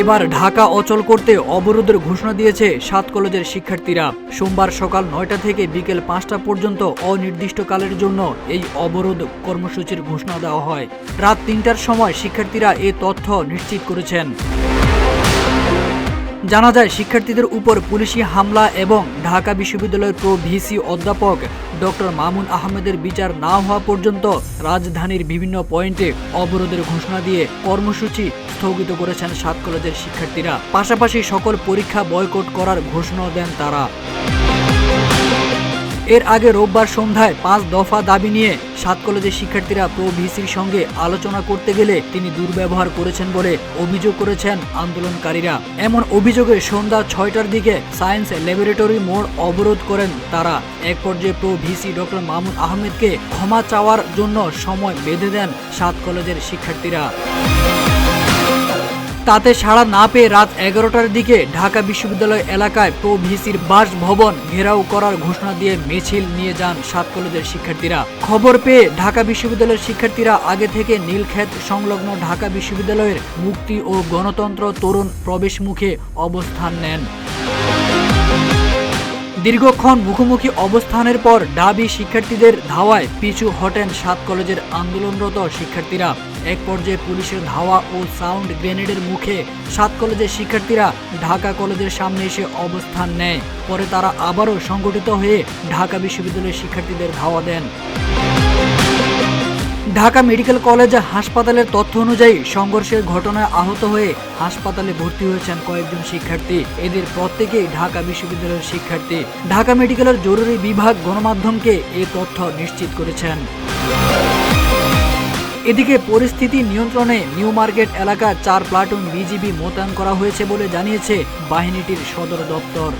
এবার ঢাকা অচল করতে অবরোধের ঘোষণা দিয়েছে 7 কলেজের শিক্ষার্থীরা। সোমবার সকাল 9টা থেকে বিকেল 5টা পর্যন্ত অনির্দিষ্টকালের জন্য এই অবরোধ কর্মসূচির ঘোষণা দেওয়া হয়। রাত 3টার সময় শিক্ষার্থীরা এ তথ্য নিশ্চিত করেছেন। জানা যায়, শিক্ষার্থীদের উপর পুলিশি হামলা এবং ঢাকা বিশ্ববিদ্যালয়ের প্রো ভিসি অধ্যাপক ডক্টর মামুন আহমেদের বিচার না হওয়া পর্যন্ত রাজধানীর বিভিন্ন পয়েন্টে অবরোধের ঘোষণা দিয়ে কর্মসূচি স্থগিত করেছেন 7 কলেজের শিক্ষার্থীরা। পাশাপাশি সকল পরীক্ষা বয়কট করার ঘোষণাও দেন তারা। এর আগে রোববার সন্ধ্যায় 5 দফা দাবি নিয়ে 7 কলেজের শিক্ষার্থীরা প্রো ভিসির সঙ্গে আলোচনা করতে গেলে তিনি দুর্ব্যবহার করেছেন বলে অভিযোগ করেছেন আন্দোলনকারীরা। এমন অভিযোগে সন্ধ্যা 6টার দিকে সায়েন্স ল্যাবরেটরি মোড় অবরোধ করেন তারা। এক পর্যায়ে প্রো ভিসি ডক্টর মামুন আহমেদকে ক্ষমা চাওয়ার জন্য সময় বেঁধে দেন 7 কলেজের শিক্ষার্থীরা। তাতে সাড়া না পেয়ে রাত 11টার দিকে ঢাকা বিশ্ববিদ্যালয় এলাকায় প্রো ভিসির বাসভবন ঘেরাও করার ঘোষণা দিয়ে মিছিল নিয়ে যান 7 কলেজের শিক্ষার্থীরা। খবর পেয়ে ঢাকা বিশ্ববিদ্যালয়ের শিক্ষার্থীরা আগে থেকে নীলক্ষেত সংলগ্ন ঢাকা বিশ্ববিদ্যালয়ের মুক্তি ও গণতন্ত্র তরুণ প্রবেশমুখে অবস্থান নেন। দীর্ঘক্ষণ মুখোমুখি অবস্থানের পর ঢাবি শিক্ষার্থীদের ধাওয়ায় পিছু হটেন 7 কলেজের আন্দোলনরত শিক্ষার্থীরা। এক পর্যায়ে পুলিশের ধাওয়া ও সাউন্ড গ্রেনেডের মুখে 7 কলেজের শিক্ষার্থীরা ঢাকা কলেজের সামনে এসে অবস্থান নেয়। পরে তারা আবারও সংগঠিত হয়ে ঢাকা বিশ্ববিদ্যালয়ের শিক্ষার্থীদের ধাওয়া দেন। ঢাকা মেডিকেল কলেজ হাসপাতালের তথ্য অনুযায়ী সংঘর্ষের ঘটনায় আহত হয়ে হাসপাতালে ভর্তি হয়েছেন কয়েকজন শিক্ষার্থী। এদের প্রত্যেকেই ঢাকা বিশ্ববিদ্যালয়ের শিক্ষার্থী। ঢাকা মেডিকেলের জরুরি বিভাগ গণমাধ্যমকে এ তথ্য নিশ্চিত করেছেন। এদিকে পরিস্থিতি নিয়ন্ত্রণে নিউ মার্কেট এলাকায় 4 প্লাটুন বিজিবি মোতায়েন করা হয়েছে বলে জানিয়েছে বাহিনীটির সদর দপ্তর।